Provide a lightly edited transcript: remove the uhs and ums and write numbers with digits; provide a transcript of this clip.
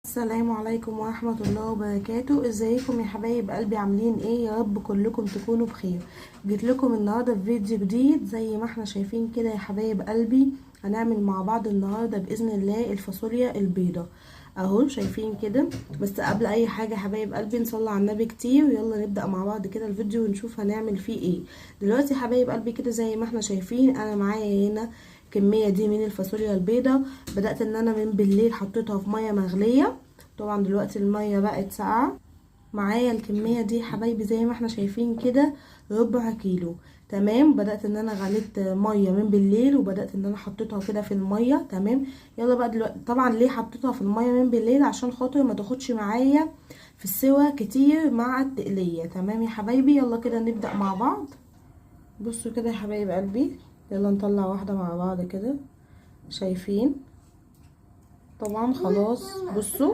السلام عليكم ورحمة الله وبركاته. ازيكم يا حبايب قلبي؟ عاملين ايه؟ يا رب كلكم تكونوا بخير. جيت لكم النهاردة بفيديو جديد زي ما احنا شايفين كده يا حبايب قلبي. هنعمل مع بعض النهاردة بإذن الله الفاصوليا البيضة اهو شايفين كده. بس قبل اي حاجة يا حبايب قلبي نصلي على النبي كتير، ويلا نبدأ مع بعض كده الفيديو ونشوف هنعمل فيه ايه. دلوقتي يا حبايب قلبي كده زي ما احنا شايفين انا معايا هنا كمية دي من الفاصوليا البيضة. بدأت ان انا من بالليل حطيتها في مية مغلية، طبعا دلوقتي المية بقت ساقعة. معايا الكمية دي حبايبي زي ما احنا شايفين كده 1/4 كيلو. تمام، بدأت ان انا غليت مية من بالليل وبدأت ان انا حطيتها كده في المية. تمام، يلا بقى دلوقتي طبعا ليه حطيتها في المية من بالليل؟ عشان خاطر ما تاخدش معايا في السوا كتير مع التقلية. تمام يا حبايبي، يلا كده نبدأ مع بعض. بصوا كده يا حبايب قلبي، يلا نطلع واحدة مع بعض كده. شايفين؟ طبعا خلاص بصوا